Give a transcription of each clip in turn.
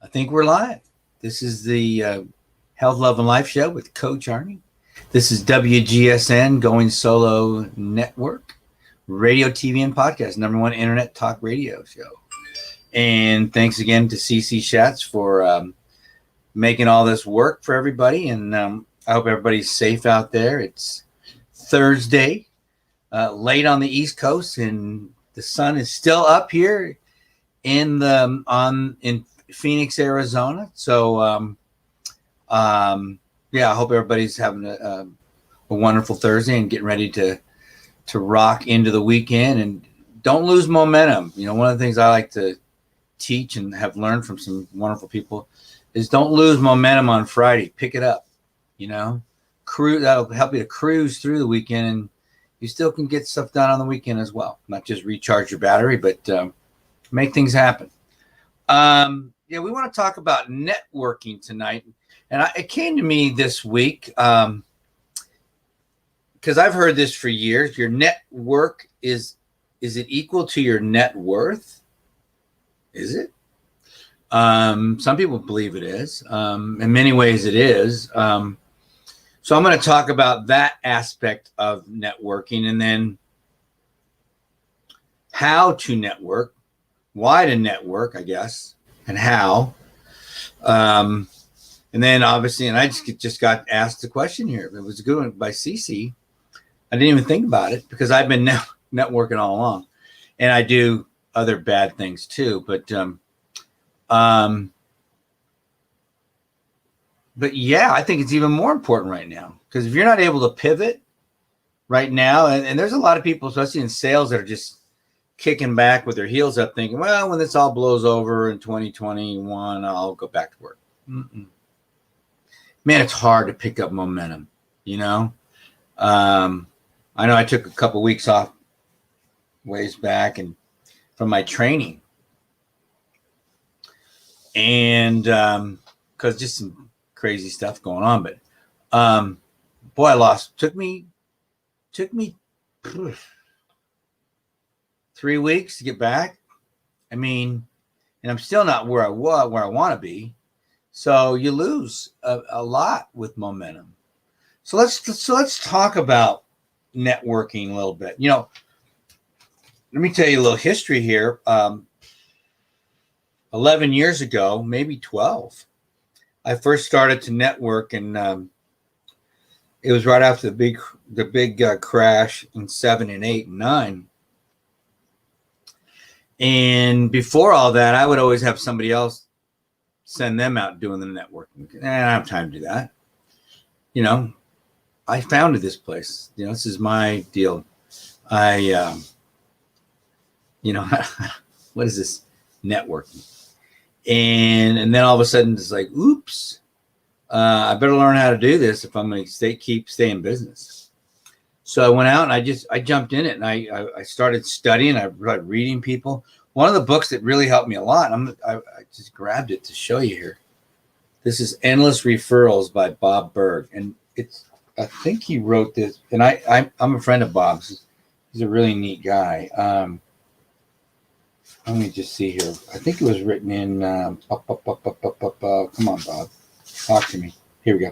I think we're live. This is the Health, Love, and Life show with Coach Arnie. This is WGSN Going Solo Network, radio, TV, and podcast, #1 internet talk radio show. And thanks again to CC Schatz for making all this work for everybody. And I hope everybody's safe out there. It's Thursday, late on the East Coast, and the sun is still up here in Phoenix, Arizona. So, yeah, I hope everybody's having a wonderful Thursday and getting ready to rock into the weekend. And don't lose momentum. You know, one of the things I like to teach and have learned from some wonderful people is don't lose momentum on Friday. Pick it up. You know, that'll help you to cruise through the weekend, and you still can get stuff done on the weekend as well. Not just recharge your battery, but make things happen. Yeah, we want to talk about networking tonight. And it came to me this week because I've heard this for years. Your network is it equal to your net worth? Is it? Some people believe it is. In many ways it is. So I'm going to talk about that aspect of networking, and then how to network, why to network, I guess, and how. And then obviously, and I just got asked the question here. It was a good one by Cece. I didn't even think about it because I've been networking all along, and I do other bad things too. But yeah, I think it's even more important right now, because if you're not able to pivot right now, and there's a lot of people, especially in sales, that are just kicking back with their heels up thinking, well, when this all blows over in 2021, I'll go back to work. Man, it's hard to pick up momentum, you know? I know I took a couple weeks off ways back and from my training, and because just some crazy stuff going on, but boy, took me 3 weeks to get back. I mean, and I'm still not where I want to be. So you lose a lot with momentum. So let's talk about networking a little bit. You know, let me tell you a little history here. 11 years ago, maybe 12, I first started to network, and it was right after the big crash in 7 and 8 and 9. And before all that, I would always have somebody else send them out doing the networking. I don't have time to do that. You know, I founded this place. You know, this is my deal. You know, what is this networking? And then all of a sudden it's like, oops, I better learn how to do this if I'm going to stay in business. So I went out and I jumped in it, and I started studying. I started reading people. One of the books that really helped me a lot, I just grabbed it to show you here. This is Endless Referrals by Bob Berg. And I think he wrote this, and I'm a friend of Bob's. He's a really neat guy. Let me just see here. I think it was written in, come on, Bob, talk to me. Here we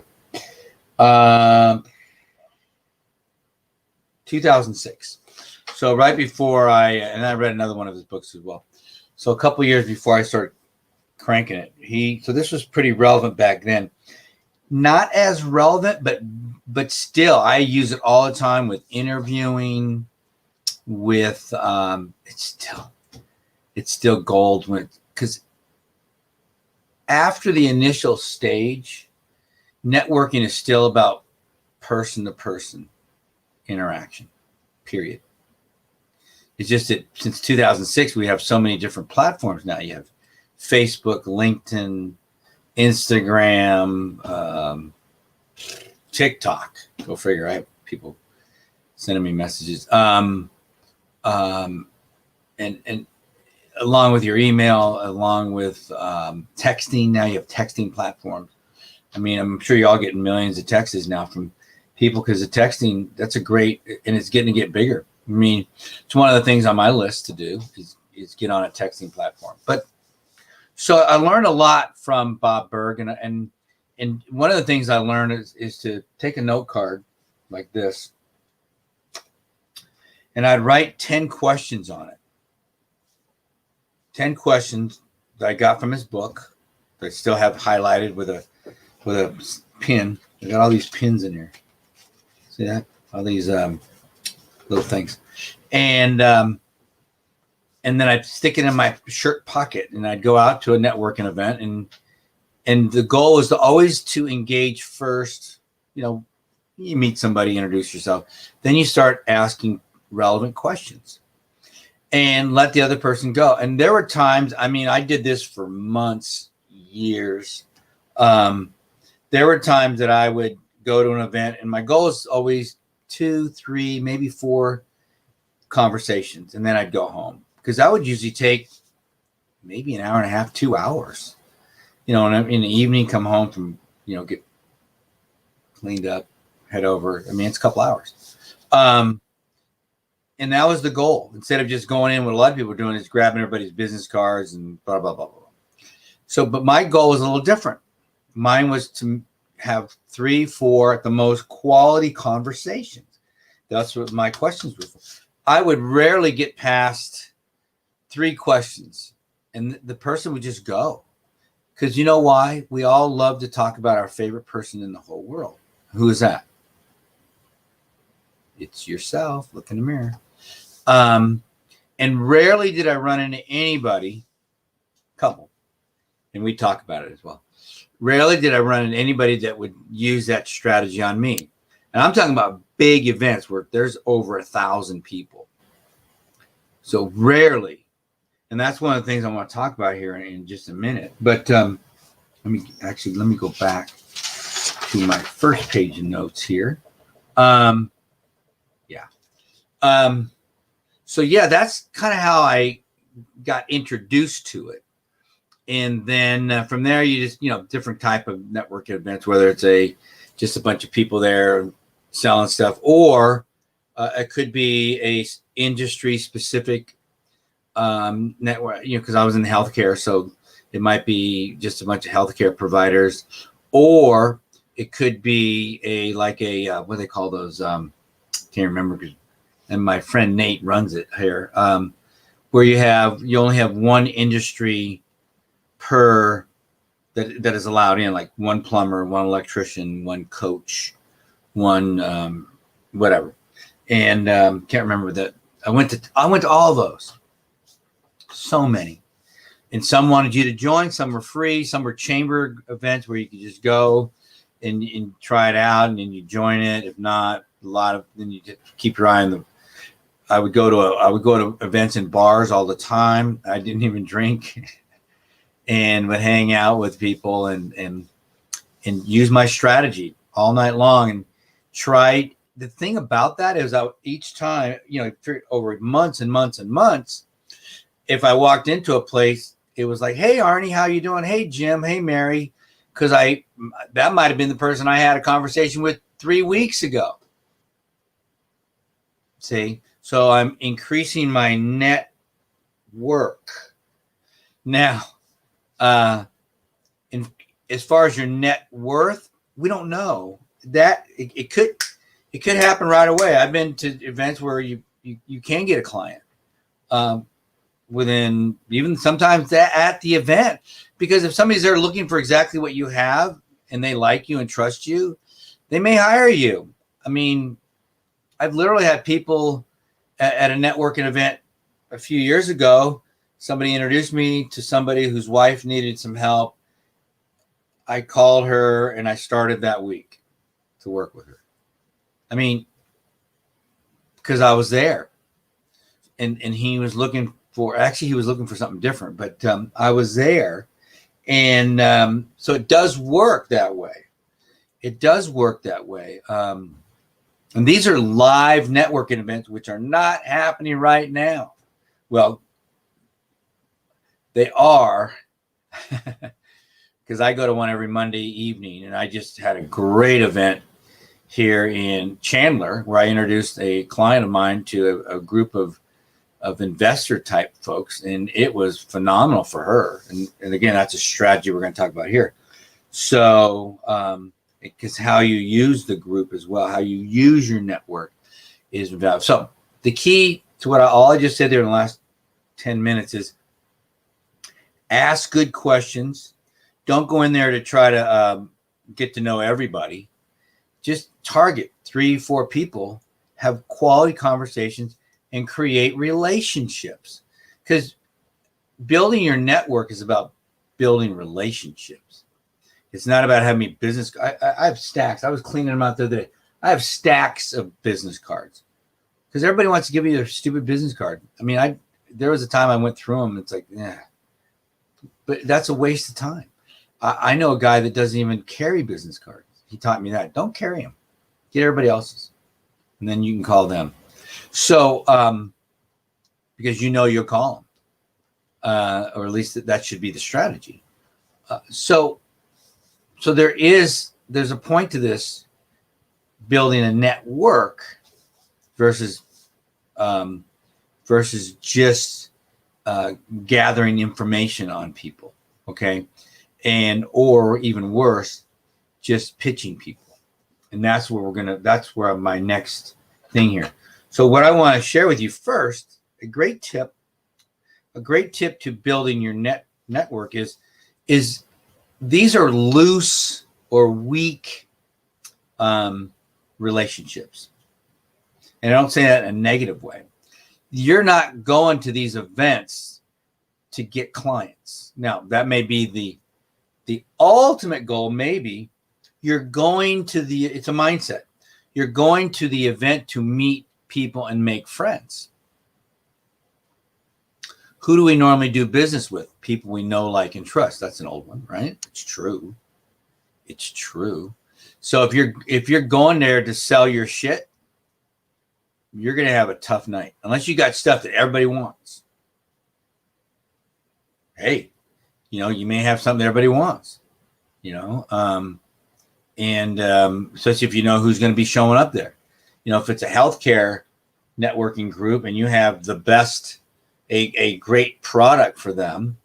go. 2006. So right before I read another one of his books as well. So a couple years before I started cranking it, so this was pretty relevant back then. Not as relevant, but still, I use it all the time with interviewing, with it's still gold because after the initial stage, networking is still about person-to-person interaction, period. It's just that since 2006, we have so many different platforms now. You have Facebook, LinkedIn, Instagram, TikTok. Go figure. I have people sending me messages. And along with your email, along with texting, now you have texting platforms. I mean, I'm sure you all getting millions of texts now from people, because the texting, that's a great, and it's getting to get bigger. I mean, it's one of the things on my list to do is get on a texting platform. But So I learned a lot from Bob Berg, and one of the things I learned is to take a note card like this, and I'd write 10 questions on it. 10 questions that I got from his book that I still have highlighted with a pin. I got all these pins in here. See that? All these little things. And then I'd stick it in my shirt pocket, and I'd go out to a networking event, and the goal was to always to engage first. You know, you meet somebody, introduce yourself, then you start asking relevant questions and let the other person go. And there were times, I mean, I did this for months, years. There were times that I would go to an event, and my goal is always 2, 3, maybe 4 conversations, and then I'd go home, because I would usually take maybe an hour and a half, 2 hours. You know, and in the evening, come home from, you know, get cleaned up, head over. I mean, it's a couple hours. And that was the goal. Instead of just going in, what a lot of people are doing is grabbing everybody's business cards and blah, blah, blah, blah. So, but my goal was a little different. Mine was to have 3, 4 at the most quality conversations. That's what my questions were for. I would rarely get past 3 questions, and the person would just go. Because you know why? We all love to talk about our favorite person in the whole world. Who is that? It's yourself. Look in the mirror. And rarely did I run into anybody, couple, and we talk about it as well. Rarely did I run into anybody that would use that strategy on me. And I'm talking about big events where there's over 1,000 people. So rarely. And that's one of the things I want to talk about here in just a minute. But let me go back to my first page of notes here. So yeah, that's kind of how I got introduced to it. And then from there, you just, you know, different type of networking events, whether it's just a bunch of people there selling stuff, or it could be a industry specific network, you know, because I was in healthcare, so it might be just a bunch of healthcare providers, or it could be what do they call those? Can't remember. And my friend Nate runs it here, where you only have one industry per that is allowed in, like one plumber, one electrician, one coach, one whatever. And can't remember that. I went to all of those. So many. And some wanted you to join, some were free, some were chamber events where you could just go and try it out, and then you join it. If not, then you just keep your eye on the. I would go to events in bars all the time. I didn't even drink, and would hang out with people and use my strategy all night long, and try. The thing about that is, each time, you know, over months and months and months, if I walked into a place, it was like, "Hey, Arnie, how you doing? Hey, Jim. Hey, Mary," because that might have been the person I had a conversation with 3 weeks ago. See, so I'm increasing my network now. And as far as your net worth, we don't know that it could happen right away. I've been to events where you can get a client within, even sometimes at the event, because if somebody's there looking for exactly what you have and they like you and trust you, they may hire you. I mean, I've literally had people at a networking event a few years ago. Somebody introduced me to somebody whose wife needed some help. I called her and I started that week to work with her. I mean, because I was there, and he was looking for something different, but I was there. And so it does work that way. It does work that way. And these are live networking events, which are not happening right now. Well, they are, because I go to one every Monday evening, and I just had a great event here in Chandler where I introduced a client of mine to a group of of investor type folks, and it was phenomenal for her. And again, that's a strategy we're going to talk about here. So, because how you use the group as well, how you use your network is valuable. So the key to all I just said there in the last 10 minutes is ask good questions. Don't go in there to try to get to know everybody. Just target 3-4 people, have quality conversations, and create relationships. Because building your network is about building relationships. It's not about having business. I have stacks. I was cleaning them out the other day. I have stacks of business cards because everybody wants to give you their stupid business card. I mean, there was a time I went through them. It's like, yeah, but that's a waste of time. I know a guy that doesn't even carry business cards. He taught me that. Don't carry them. Get everybody else's, and then you can call them. So, because you'll call them, or at least that should be the strategy. So there's a point to this building a network versus just gathering information on people, okay, or even worse, just pitching people. And that's where my next thing here. So what I want to share with you first, a great tip to building your network is these are loose or weak relationships. And I don't say that in a negative way. You're not going to these events to get clients. Now, that may be the ultimate goal. Maybe you're going it's a mindset. You're going to the event to meet people and make friends. Who do we normally do business with? People we know, like, and trust. That's an old one, right? It's true. So if you're going there to sell your shit, you're going to have a tough night unless you got stuff that everybody wants. Hey, you may have something that everybody wants, and especially if you know who's going to be showing up there. If it's a healthcare networking group and you have the best, a great product for them,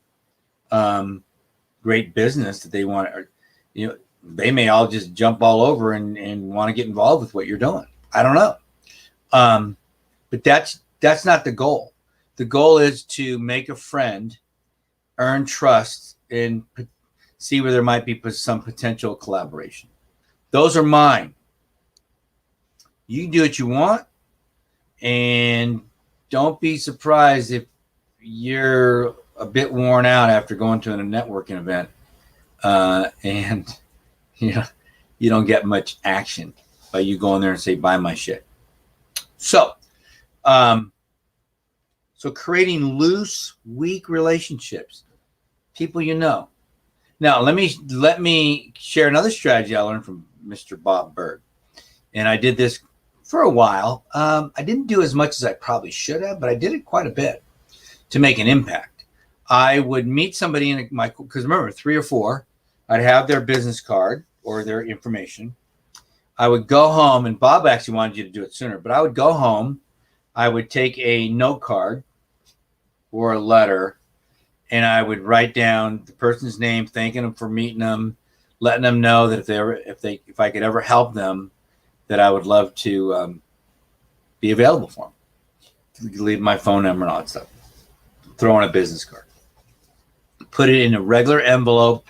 great business that they want, they may all just jump all over and want to get involved with what you're doing. I don't know. But that's not the goal. The goal is to make a friend, earn trust, and see where there might be some potential collaboration. Those are mine. You can do what you want, and don't be surprised if you're a bit worn out after going to a networking event, and you don't get much action by you going there and say, buy my shit. So creating loose, weak relationships, people Now, let me share another strategy I learned from Mr. Bob Berg. And I did this for a while. I didn't do as much as I probably should have, but I did it quite a bit to make an impact. I would meet somebody because remember, 3 or 4, I'd have their business card or their information. I would go home, and Bob actually wanted you to do it sooner, but I would go home. I would take a note card or a letter, and I would write down the person's name, thanking them for meeting them, letting them know that if I could ever help them, that I would love to be available for them. Leave my phone number and all that stuff. Throw in a business card. Put it in a regular envelope,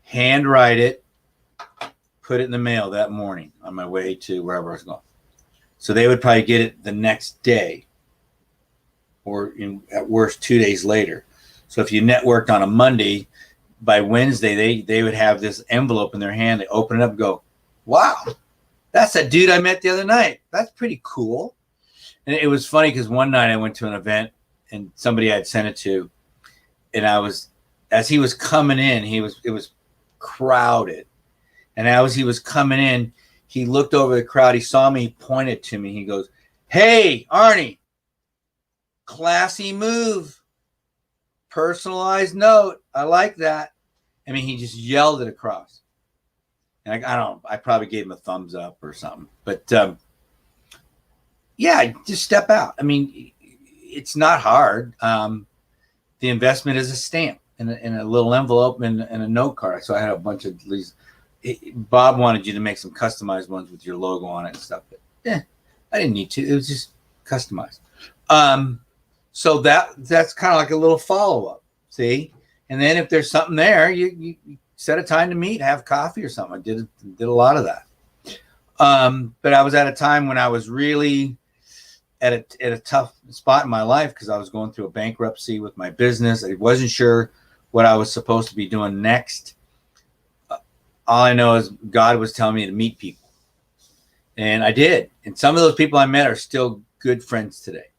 handwrite it, put it in the mail that morning on my way to wherever I was going. So they would probably get it the next day, or at worst 2 days later. So if you networked on a Monday, by Wednesday, they would have this envelope in their hand. They open it up and go, wow, that's that dude I met the other night. That's pretty cool. And it was funny because one night I went to an event and somebody I had sent it to, and as he was coming in, it was crowded. And as he was coming in, he looked over the crowd. He saw me. He pointed to me. He goes, "Hey, Arnie, classy move. Personalized note. I like that." I mean, he just yelled it across. And I probably gave him a thumbs up or something. But yeah, just step out. I mean, it's not hard. The investment is a stamp in a little envelope and a note card. So I had a bunch of these. Bob wanted you to make some customized ones with your logo on it and stuff. But I didn't need to. It was just customized. So that's kind of like a little follow-up. See? And then if there's something there, you set a time to meet, have coffee or something. I did a lot of that. But I was at a time when I was really at a tough spot in my life because I was going through a bankruptcy with my business. I wasn't sure what I was supposed to be doing next. All I know is God was telling me to meet people. And I did. And some of those people I met are still good friends today.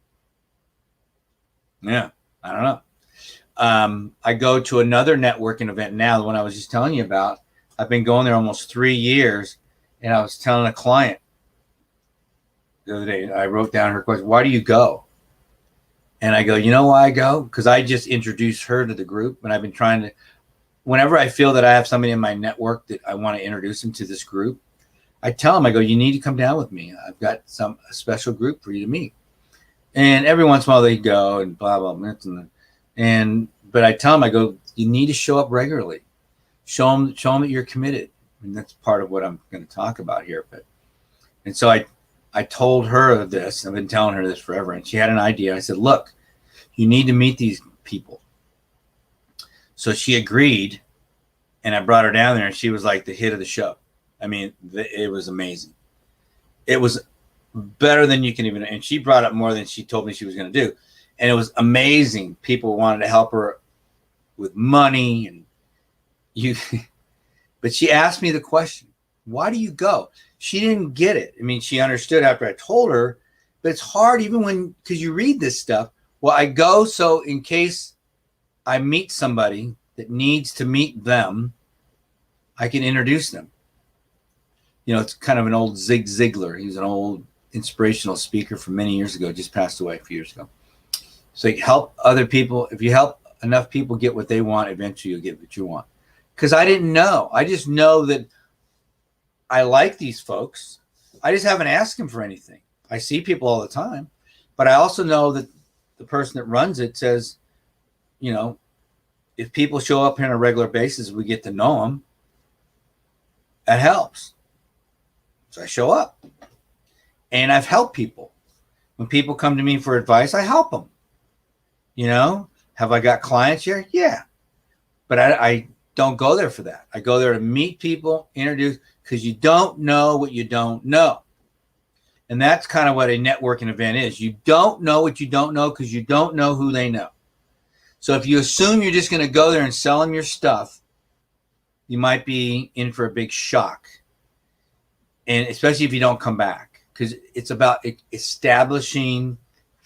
Yeah, I don't know. I go to another networking event now, the one I was just telling you about. I've been going there almost 3 years. And I was telling a client the other day, I wrote down her question, why do you go? And I go, you know why I go? Because I just introduced her to the group. And I've been trying to, whenever I feel that I have somebody in my network that I want to introduce them to this group, I tell them, I go, you need to come down with me. I've got a special group for you to meet. And every once in a while they go and blah, blah, blah. But I tell them, I go, you need to show up regularly. Show them that you're committed. And that's part of what I'm going to talk about here. And so I told her this. I've been telling her this forever. And she had an idea. I said, look, you need to meet these people. So she agreed. And I brought her down there. And she was like the hit of the show. I mean, it was amazing. It was better than you can even. And she brought up more than she told me she was going to do. And it was amazing. People wanted to help her with money. And but she asked me the question, why do you go? She didn't get it. I mean, she understood after I told her, but it's hard even because you read this stuff. Well, I go so in case I meet somebody that needs to meet them, I can introduce them. You know, it's kind of an old Zig Ziglar. He was an old inspirational speaker from many years ago, just passed away a few years ago. So you help other people. If you help enough people get what they want, eventually you'll get what you want. Because I didn't know. I just know that I like these folks. I just haven't asked them for anything. I see people all the time. But I also know that the person that runs it says, you know, if people show up here on a regular basis, we get to know them. That helps. So I show up. And I've helped people. When people come to me for advice, I help them. You know, have I got clients here? Yeah. But I don't go there for that. I go there to meet people, introduce, because you don't know what you don't know. And that's kind of what a networking event is. You don't know what you don't know because you don't know who they know. So if you assume you're just going to go there and sell them your stuff, you might be in for a big shock. And especially if you don't come back, because it's about establishing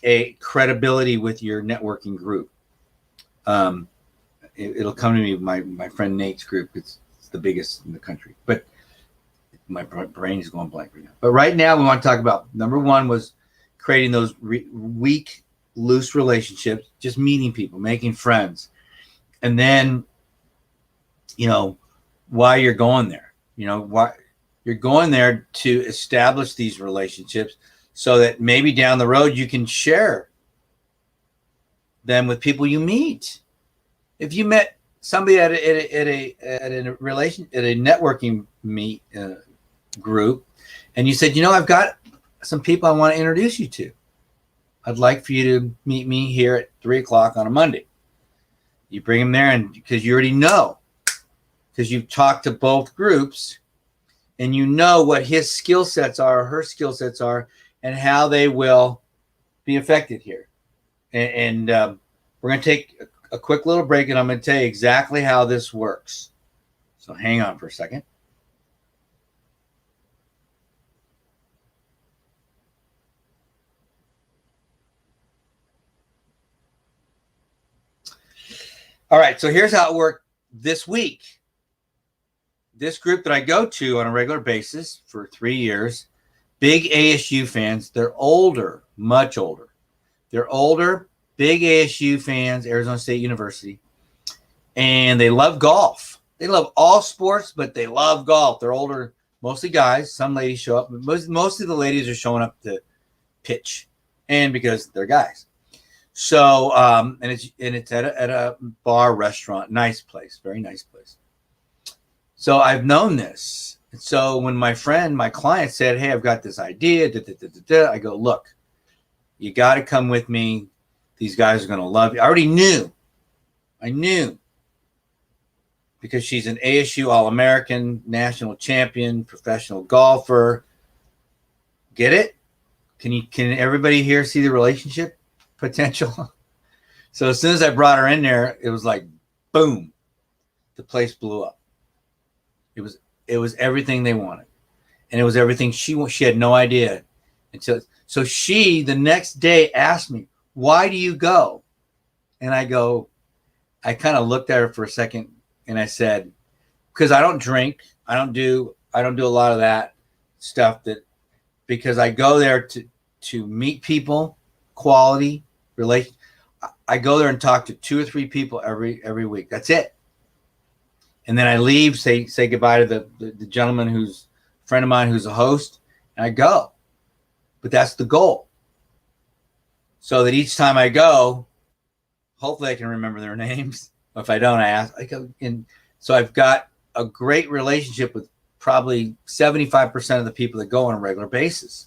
a credibility with your networking group. It'll come to me with my friend Nate's group. It's the biggest in the country, but my brain is going blank right now. But right now we want to talk about, number one was creating those weak, loose relationships, just meeting people, making friends. And then, you know, why you're going there, you know, why you're going there to establish these relationships so that maybe down the road you can share them with people you meet. If you met somebody at a networking meet group, and you said, you know, I've got some people I want to introduce you to. I'd like for you to meet me here at 3:00 on a Monday. You bring them there, and because you already know, because you've talked to both groups, and you know what his skill sets are, or her skill sets are, and how they will be affected here. And we're going to take a quick little break, and I'm going to tell you exactly how this works. So hang on for a second. All right, so here's how it worked this week. This group that I go to on a regular basis for 3 years, big ASU fans. They're older, much older. They're older, big ASU fans, Arizona State University, and they love golf. They love all sports, but they love golf. They're older, mostly guys. Some ladies show up, but most of the ladies are showing up to pitch, and because they're guys. So, and it's at a bar restaurant, nice place, very nice place. So I've known this. And so when my client said, "Hey, I've got this idea," I go, "Look, you got to come with me. These guys are going to love you." I already knew. I knew. Because she's an ASU All-American, national champion, professional golfer. Get it? Can everybody here see the relationship potential? So as soon as I brought her in there, it was like, boom, the place blew up. It was everything they wanted, and it was everything she had no idea until. So she the next day asked me, "Why do you go?" And I kind of looked at her for a second, and I said, "Because I don't drink, I don't do a lot of that stuff because I go there to meet people, quality relation. I go there and talk to 2 or 3 people every week. That's it. And then I leave, say goodbye to the gentleman who's a friend of mine who's a host, and I go. But that's the goal. So that each time I go, hopefully I can remember their names. If I don't, I go in. So I've got a great relationship with probably 75% of the people that go on a regular basis.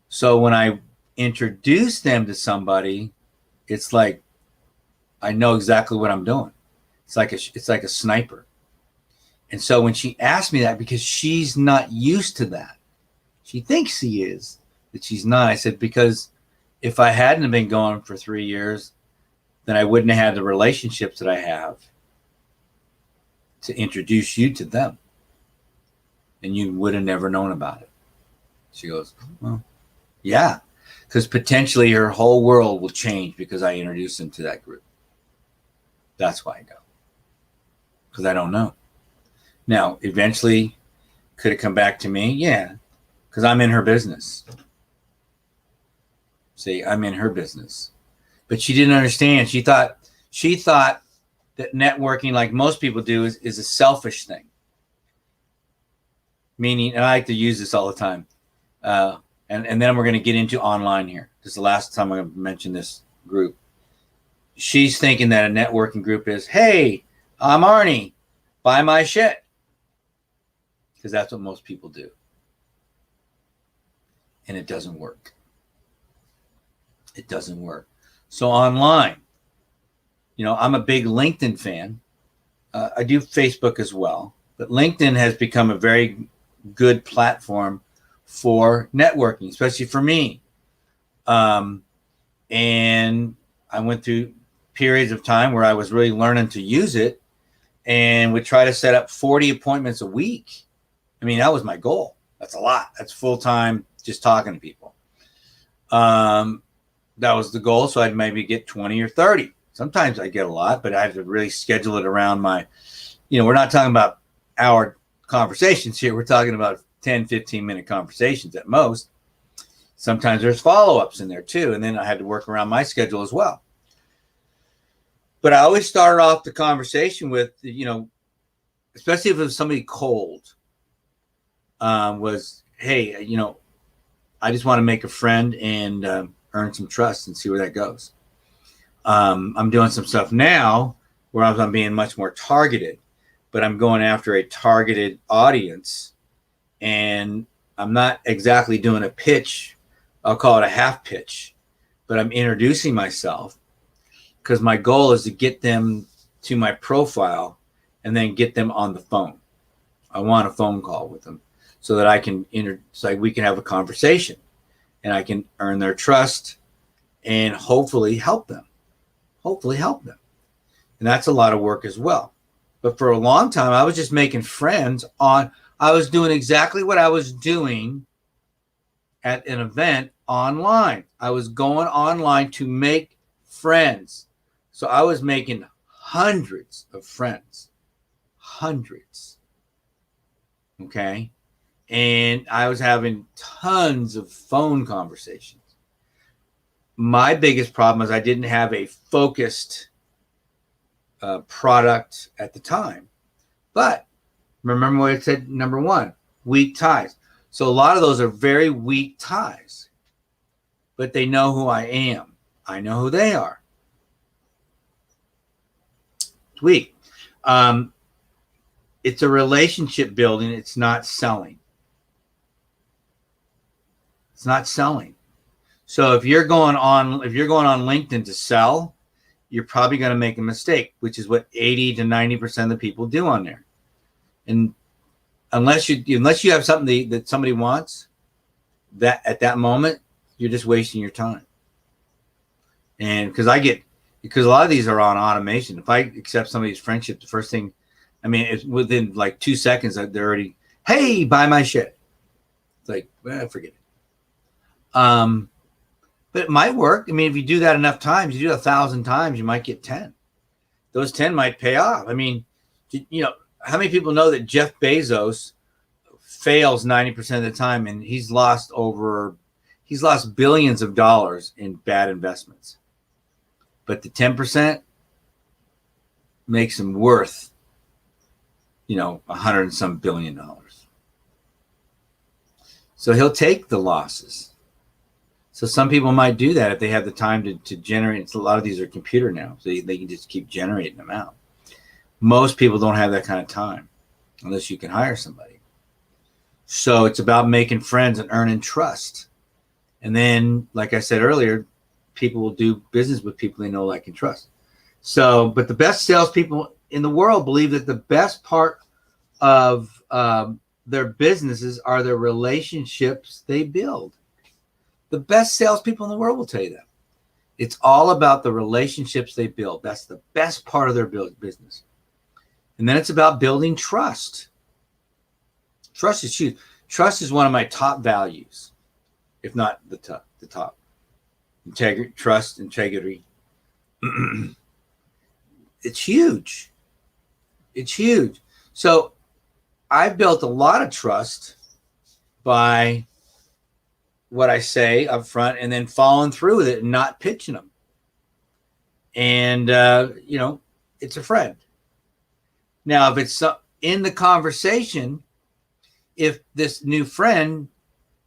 So when I introduce them to somebody, it's like I know exactly what I'm doing. It's like a sniper. And so when she asked me that, because she's not used to that, she thinks she is, but she's not. I said, because if I hadn't been going for 3 years, then I wouldn't have had the relationships that I have to introduce you to them. And you would have never known about it. She goes, well, yeah, because potentially her whole world will change because I introduce them to that group. That's why I go. Because I don't know. Now, eventually, could it come back to me? Yeah, because I'm in her business. See, I'm in her business. But she didn't understand. She thought that networking, like most people do, is a selfish thing. Meaning, and I like to use this all the time. And then we're going to get into online here. This is the last time I'm going to mention this group. She's thinking that a networking group is, hey, I'm Arnie, buy my shit. Because that's what most people do. And it doesn't work. It doesn't work. So online, I'm a big LinkedIn fan. I do Facebook as well. But LinkedIn has become a very good platform for networking, especially for me. And I went through periods of time where I was really learning to use it and would try to set up 40 appointments a week. I mean, that was my goal. That's a lot. That's full time, just talking to people. That was the goal. So I'd maybe get 20 or 30. Sometimes I get a lot, but I have to really schedule it around my, we're not talking about hour conversations here. We're talking about 10, 15-minute conversations at most. Sometimes there's follow-ups in there too. And then I had to work around my schedule as well. But I always started off the conversation with, especially if it was somebody cold, was, hey, I just want to make a friend and earn some trust and see where that goes. I'm doing some stuff now where I'm being much more targeted, but I'm going after a targeted audience, and I'm not exactly doing a pitch. I'll call it a half pitch, but I'm introducing myself because my goal is to get them to my profile and then get them on the phone. I want a phone call with them so that I can we can have a conversation and I can earn their trust and hopefully help them. And that's a lot of work as well. But for a long time, I was just making friends I was doing exactly what I was doing at an event online. I was going online to make friends. So I was making hundreds of friends. Hundreds. Okay? And I was having tons of phone conversations. My biggest problem is I didn't have a focused product at the time. But remember what I said, number one, weak ties. So a lot of those are very weak ties, but they know who I am. I know who they are. Sweet. It's a relationship building. It's not selling. It's not selling. So if you're going on LinkedIn to sell, you're probably going to make a mistake, which is what 80 to 90% of the people do on there. And unless you have something that somebody wants, that at that moment, you're just wasting your time. And because a lot of these are on automation. If I accept somebody's friendship, the first thing, I mean, it's within like 2 seconds that they're already, hey, buy my shit. It's like, forget it. But it might work. I mean, if you do that enough times, you do 1,000 times, you might get 10. Those 10 might pay off. I mean, how many people know that Jeff Bezos fails 90% of the time, and he's lost billions of dollars in bad investments, but the 10% makes him worth, $100 and some billion. So he'll take the losses. So some people might do that if they have the time to generate. A lot of these are computer now, so they can just keep generating them out. Most people don't have that kind of time unless you can hire somebody. So it's about making friends and earning trust. And then, like I said earlier, people will do business with people they know, like, and trust. So, but the best salespeople in the world believe that the best part of their businesses are the relationships they build. The best salespeople in the world will tell you that. It's all about the relationships they build. That's the best part of their business. And then it's about building trust. Trust is huge. Trust is one of my top values, if not the top. Integrity, trust, integrity. It's huge. It's huge. So I've built a lot of trust by what I say up front and then following through with it and not pitching them. And, it's a friend. Now, if it's in the conversation, if this new friend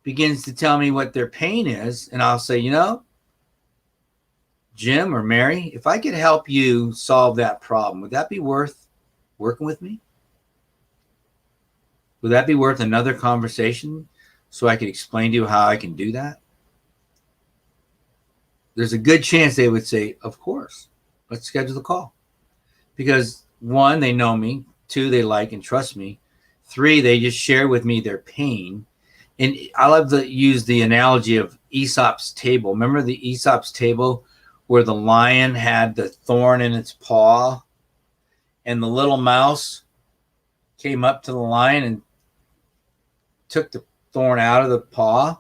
begins to tell me what their pain is, and I'll say, Jim or Mary, if I could help you solve that problem, would that be worth working with me? Would that be worth another conversation so I could explain to you how I can do that? There's a good chance they would say, of course, let's schedule the call. Because 1, they know me. 2, they like and trust me. 3, they just share with me their pain. And I love to use the analogy of Aesop's table. Remember the Aesop's table where the lion had the thorn in its paw and the little mouse came up to the lion and took the thorn out of the paw?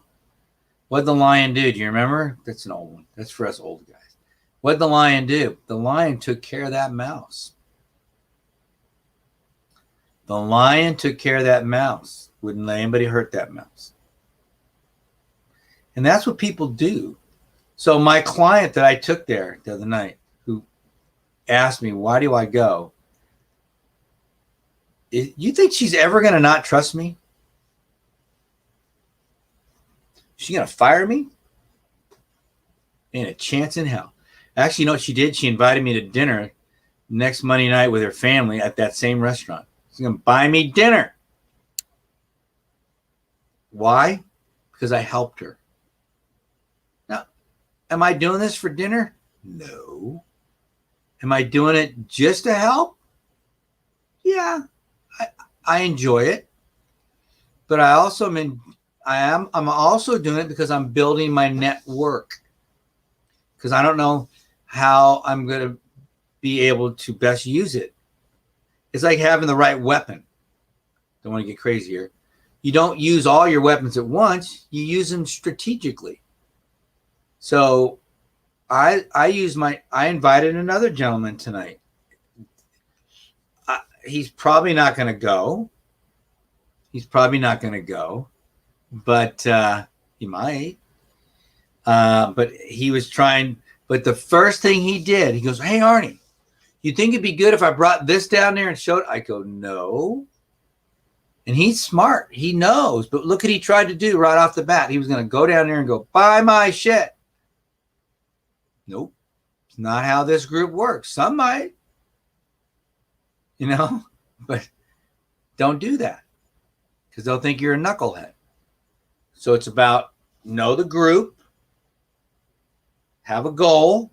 What'd the lion do? Do you remember? That's an old one. That's for us old guys. What'd the lion do? The lion took care of that mouse. The lion took care of that mouse. Wouldn't let anybody hurt that mouse. And that's what people do. So my client that I took there the other night, who asked me, why do I go? You think she's ever going to not trust me? She's going to fire me? Ain't a chance in hell. Actually, you know what she did? She invited me to dinner next Monday night with her family at that same restaurant. She's going to buy me dinner. Why? Because I helped her. Now, am I doing this for dinner? No. Am I doing it just to help? Yeah, I enjoy it. But I'm also doing it because I'm building my network. Because I don't know how I'm going to be able to best use it. It's like having the right weapon. Don't want to get crazy here. You don't use all your weapons at once. You use them strategically. So I invited another gentleman tonight. He's probably not going to go. But he might. But he was trying. But the first thing he did, he goes, "Hey, Arnie, you think it'd be good if I brought this down there and showed?" I go, "No." And he's smart. He knows. But look what he tried to do right off the bat. He was going to go down there and go, "Buy my shit." Nope. It's not how this group works. Some might, but don't do that because they'll think you're a knucklehead. So it's about know the group, have a goal,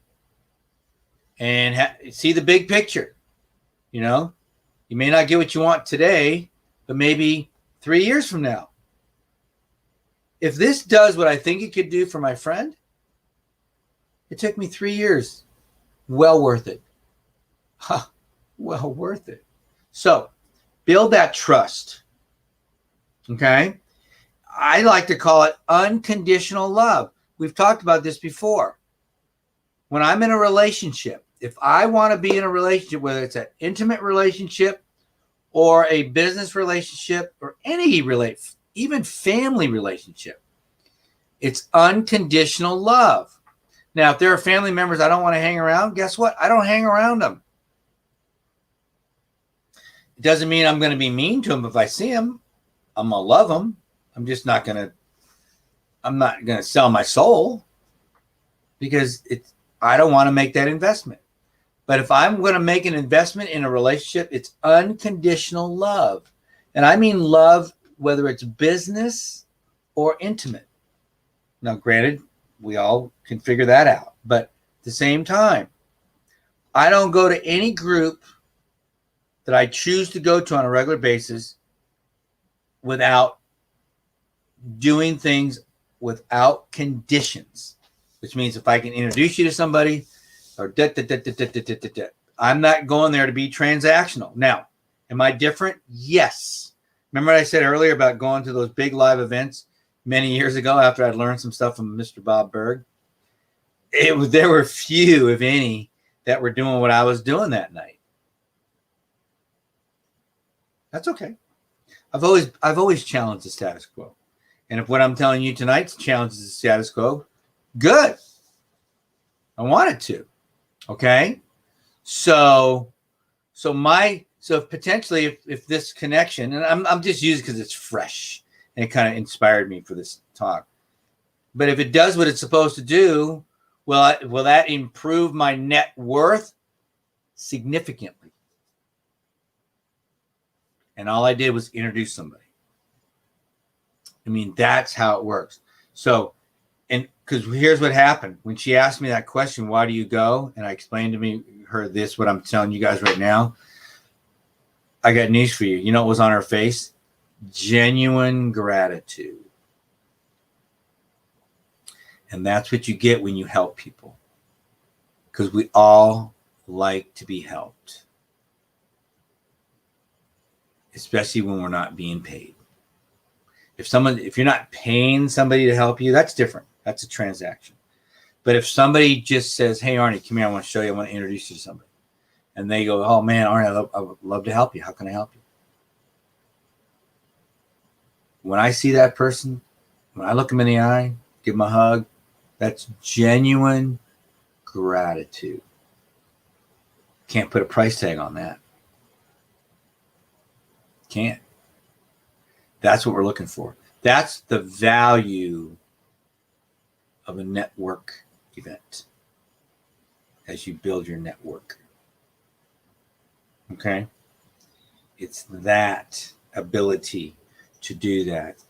and see the big picture. You may not get what you want today, but maybe 3 years from now. If this does what I think it could do for my friend, it took me 3 years. Well worth it. Well worth it. So build that trust. Okay? I like to call it unconditional love. We've talked about this before. When I'm in a relationship, if I want to be in a relationship, whether it's an intimate relationship or a business relationship or any even family relationship, it's unconditional love. Now, if there are family members I don't want to hang around, guess what? I don't hang around them. It doesn't mean I'm going to be mean to them if I see them. I'm going to love them. I'm not going to sell my soul because I don't want to make that investment. But if I'm going to make an investment in a relationship, it's unconditional love. And I mean love, whether it's business or intimate. Now, granted, we all can figure that out. But at the same time, I don't go to any group that I choose to go to on a regular basis without doing things without conditions, which means if I can introduce you to somebody or I'm not going there to be transactional. Now, am I different? Yes. Remember what I said earlier about going to those big live events many years ago after I'd learned some stuff from Mr. Bob Berg? There were few, if any, that were doing what I was doing that night. That's okay. I've always challenged the status quo. And if what I'm telling you tonight challenges the status quo, good. I want it to. Okay? So potentially if this connection, and I'm just using it because it's fresh and it kind of inspired me for this talk. But if it does what it's supposed to do, will that improve my net worth significantly? And all I did was introduce somebody. I mean, that's how it works. So, and because here's what happened. When she asked me that question, why do you go? And I explained to her this, what I'm telling you guys right now. I got news for you. You know what was on her face? Genuine gratitude. And that's what you get when you help people. Because we all like to be helped. Especially when we're not being paid. If you're not paying somebody to help you, that's different. That's a transaction. But if somebody just says, hey, Arnie, come here, I want to show you, I want to introduce you to somebody. And they go, oh, man, Arnie, I would love to help you. How can I help you? When I see that person, when I look them in the eye, give them a hug, that's genuine gratitude. Can't put a price tag on that. Can't. That's what we're looking for. That's the value of a network event as you build your network. Okay? It's that ability to do that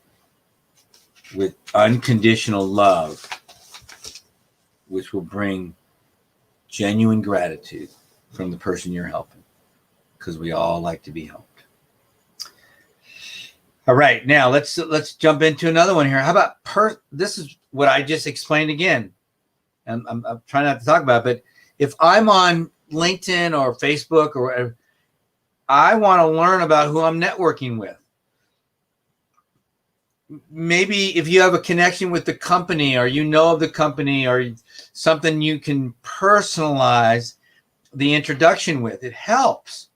with unconditional love, which will bring genuine gratitude from the person you're helping, because we all like to be helped. All right, now let's jump into another one here. How about this is what I just explained again. And I'm trying not to talk about it, but if I'm on LinkedIn or Facebook or whatever, I want to learn about who I'm networking with. Maybe if you have a connection with the company or you know of the company or something you can personalize the introduction with, it helps.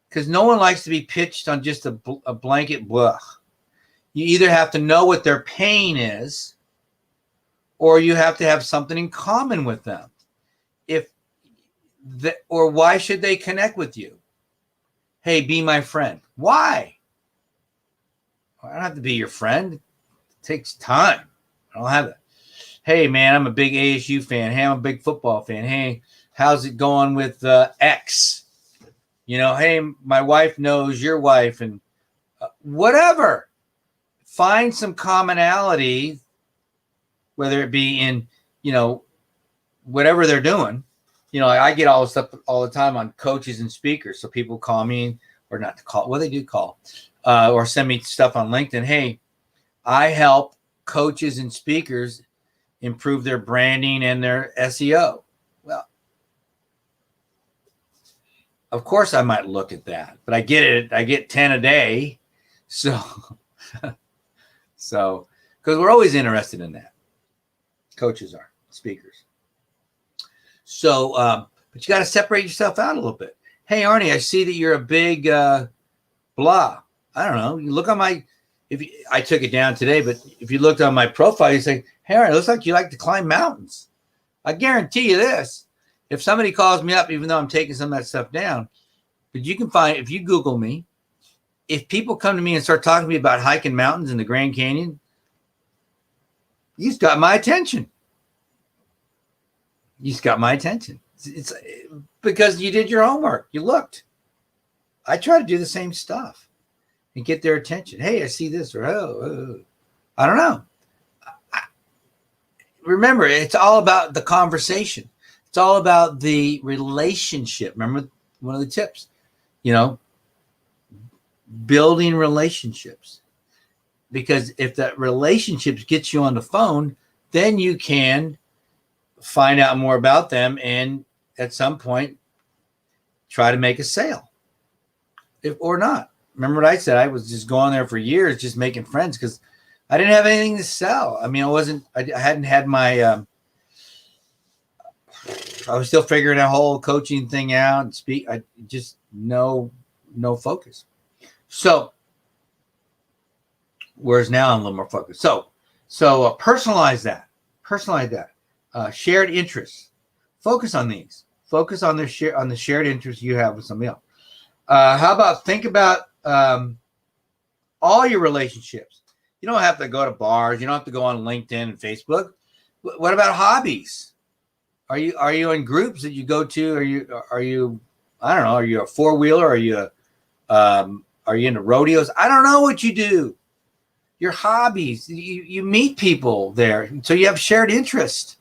Because no one likes to be pitched on just a blanket blah. You either have to know what their pain is, or you have to have something in common with them. Or why should they connect with you? Hey, be my friend. Why? I don't have to be your friend. It takes time. I don't have that. Hey, man, I'm a big ASU fan. Hey, I'm a big football fan. Hey, how's it going with X? Hey, my wife knows your wife, and whatever. Find some commonality, whether it be in, whatever they're doing. I get all this stuff all the time on coaches and speakers. So people call me, or not to call, well, they do call, or send me stuff on LinkedIn. Hey, I help coaches and speakers improve their branding and their SEO. Well, of course I might look at that, but I get it. I get 10 a day. So, because we're always interested in that. Coaches are, speakers. So, but you got to separate yourself out a little bit. Hey, Arnie, I see that you're a big blah. I don't know. You look on I took it down today, but if you looked on my profile, you say, hey, Arnie, it looks like you like to climb mountains. I guarantee you this. If somebody calls me up, even though I'm taking some of that stuff down, but you can find, if you Google me, if people come to me and start talking to me about hiking mountains in the Grand Canyon, you've got my attention. You've got my attention. It's because you did your homework. You looked. I try to do the same stuff and get their attention. Hey, I see this, or I don't know. Remember, it's all about the conversation. It's all about the relationship. Remember one of the tips, building relationships. Because if that relationships gets you on the phone, then you can find out more about them and at some point try to make a sale, or not. Remember what I said? I was just going there for years, just making friends because I didn't have anything to sell. I mean, I hadn't had my, I was still figuring a whole coaching thing out and I just no focus. So, whereas now I'm a little more focused. So personalize that. Shared interests. Focus on these. Focus on the shared interests you have with somebody else. How about think about all your relationships? You don't have to go to bars. You don't have to go on LinkedIn and Facebook. What about hobbies? Are you in groups that you go to? Are you I don't know? Are you a four-wheeler? Are you into rodeos? I don't know what you do. Your hobbies. You meet people there, so you have shared interest.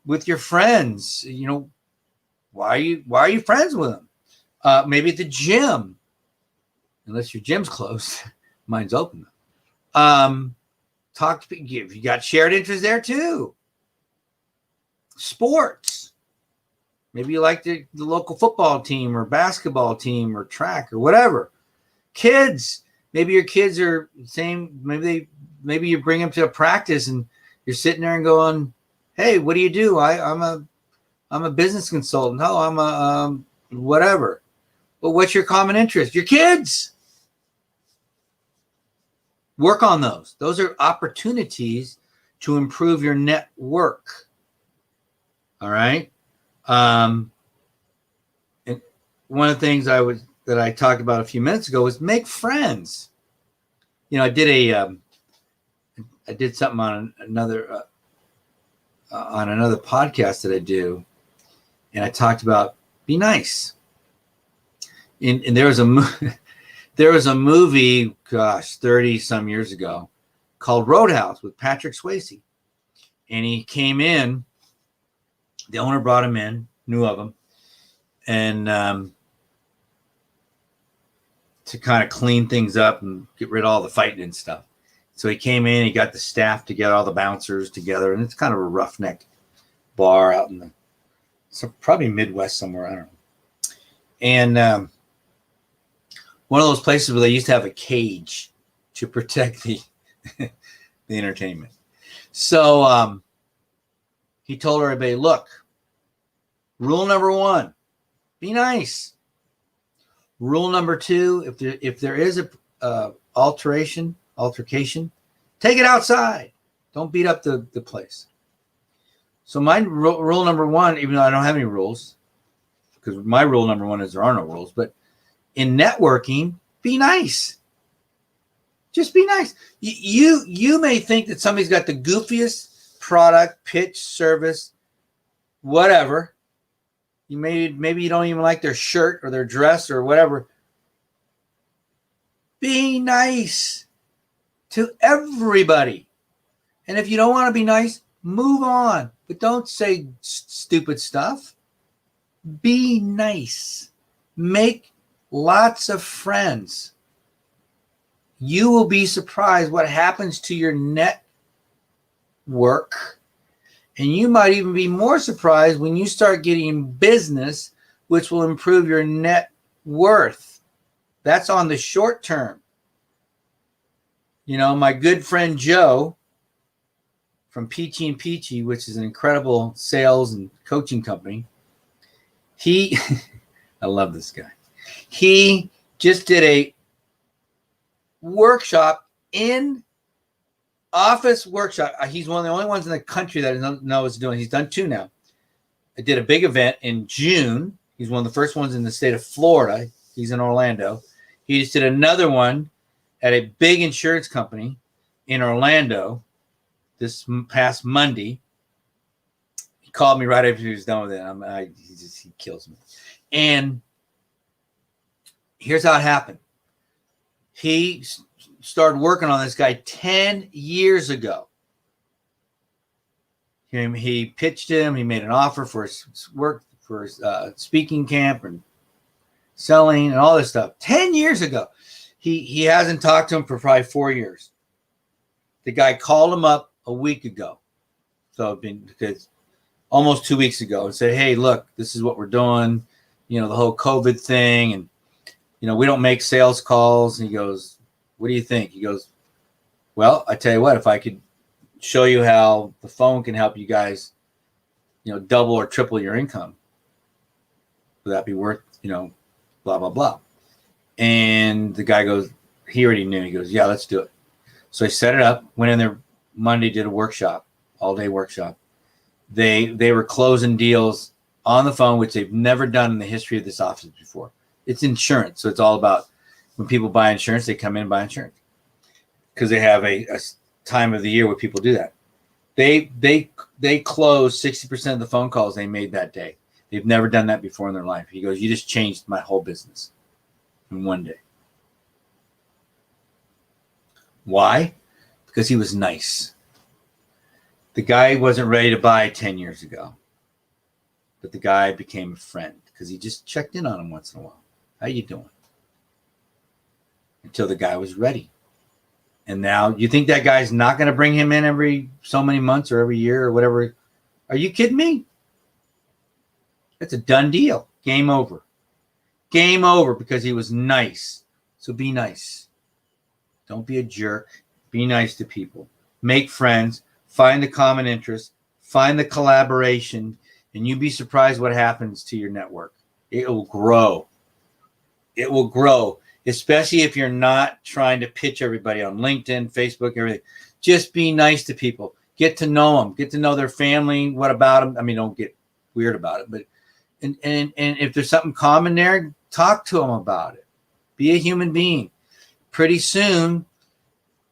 With your friends. Why are you friends with them? Maybe at the gym, unless your gym's closed. Mine's open. Talk to people. You got shared interest there too. Sports. Maybe you like the local football team or basketball team or track or whatever. Kids. Maybe your kids are the same. Maybe you bring them to a practice and you're sitting there and going, "Hey, what do you do?" I'm a business consultant. Oh, I'm a whatever. Well, what's your common interest? Your kids. Work on those. Those are opportunities to improve your network. All right. And one of the things that I talked about a few minutes ago was make friends. I did something on another podcast that I do, and I talked about be nice. And there was a movie, gosh, 30 some years ago, called Roadhouse with Patrick Swayze, and he came in. The owner brought him in, knew of him, and to kind of clean things up and get rid of all the fighting and stuff. So he came in, he got the staff together, all the bouncers together, and it's kind of a roughneck bar out in probably Midwest somewhere, I don't know. And one of those places where they used to have a cage to protect the entertainment. So he told everybody, look, rule number 1, be nice. Rule number 2, if there is a altercation, take it outside. Don't beat up the place. So my rule number 1, even though I don't have any rules, because my rule number 1 is there are no rules, but in networking, be nice. Just be nice. You may think that somebody's got the goofiest product, pitch, service, whatever. Maybe you don't even like their shirt or their dress or whatever. Be nice to everybody. And if you don't want to be nice, move on. But don't say stupid stuff. Be nice. Make lots of friends. You will be surprised what happens to your network. And you might even be more surprised when you start getting business, which will improve your net worth. That's on the short term. You know, my good friend Joe from Peachy and Peachy, which is an incredible sales and coaching company. I love this guy. He just did a workshop office workshop. He's one of the only ones in the country that knows what's doing. He's done 2 now. I did a big event in June. He's one of the first ones in the state of Florida. He's in Orlando. He just did another one at a big insurance company in Orlando this past Monday. He called me right after he was done with it. He kills me. And here's how it happened. He started working on this guy 10 years ago. He pitched him. He made an offer for his work, for his speaking camp and selling and all this stuff. 10 years ago. He hasn't talked to him for probably 4 years. The guy called him up a week ago. So because almost 2 weeks ago, and said, hey, look, this is what we're doing. You know, the whole COVID thing. And, you know, we don't make sales calls. And he goes, what do you think? He goes, well, I tell you what, if I could show you how the phone can help you guys, you know, double or triple your income, would that be worth, you know, blah, blah, blah. And the guy goes, he already knew. He goes, yeah, let's do it. So I set it up, went in there Monday, did a workshop, all-day workshop. They were closing deals on the phone, which they've never done in the history of this office before. It's insurance. So it's all about when people buy insurance, they come in and buy insurance because they have a time of the year where people do that. They closed 60% of the phone calls they made that day. They've never done that before in their life. He goes, you just changed my whole business in one day. Why? Because he was nice. The guy wasn't ready to buy 10 years ago, but the guy became a friend because he just checked in on him once in a while. How you doing? Until the guy was ready. And now you think that guy's not going to bring him in every so many months or every year or whatever? Are you kidding me? That's a done deal. Game over. Game over because he was nice. So be nice. Don't be a jerk. Be nice to people. Make friends. Find the common interest. Find the collaboration. And you'd be surprised what happens to your network. It will grow. It will grow. Especially if you're not trying to pitch everybody on LinkedIn, Facebook, everything. Just be nice to people. Get to know them. Get to know their family. What about them? I mean, don't get weird about it. But and if there's something common there, talk to them about it. Be a human being. Pretty soon,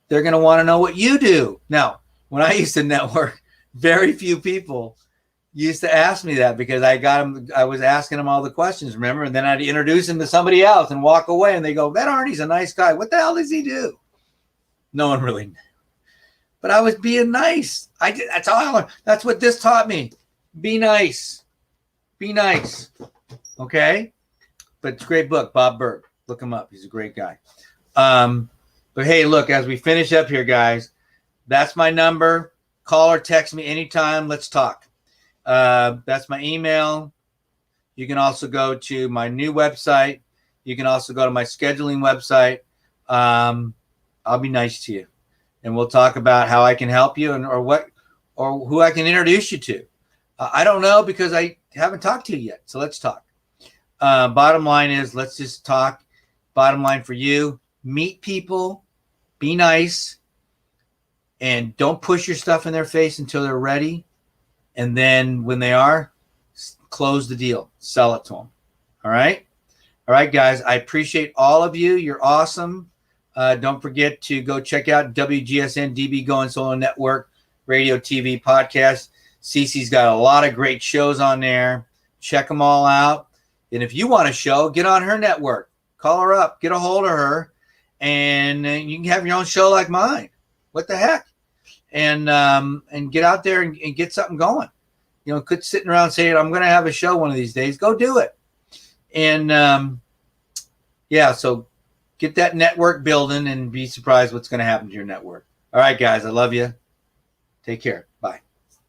they're going to want to know what you do. Now, when I used to network, very few people used to ask me that because I was asking them all the questions, remember? And then I'd introduce them to somebody else and walk away and they go, that Arnie's a nice guy. What the hell does he do? No one really knew. But I was being nice. That's all I learned. That's what this taught me. Be nice. Be nice. Okay? But it's a great book, Bob Berg. Look him up. He's a great guy. But hey, look, as we finish up here, guys, that's my number. Call or text me anytime. Let's talk. That's my email. You can also go to my new website. You can also go to my scheduling website. I'll be nice to you, and we'll talk about how I can help you or who I can introduce you to. I don't know because I haven't talked to you yet. So let's talk. Bottom line is let's just talk. Bottom line for you, meet people, be nice, and don't push your stuff in their face until they're ready. And then when they are, close the deal, sell it to them. All right. All right, guys. I appreciate all of you. You're awesome. Don't forget to go check out WGSN-DB Going Solo Network, radio, TV, podcast. Cece's got a lot of great shows on there. Check them all out. And if you want a show, get on her network. Call her up. Get a hold of her. And you can have your own show like mine. What the heck? And get out there and get something going. You know, quit sitting around saying, I'm going to have a show one of these days. Go do it. And, yeah, so get that network building and be surprised what's going to happen to your network. All right, guys, I love you. Take care. Bye.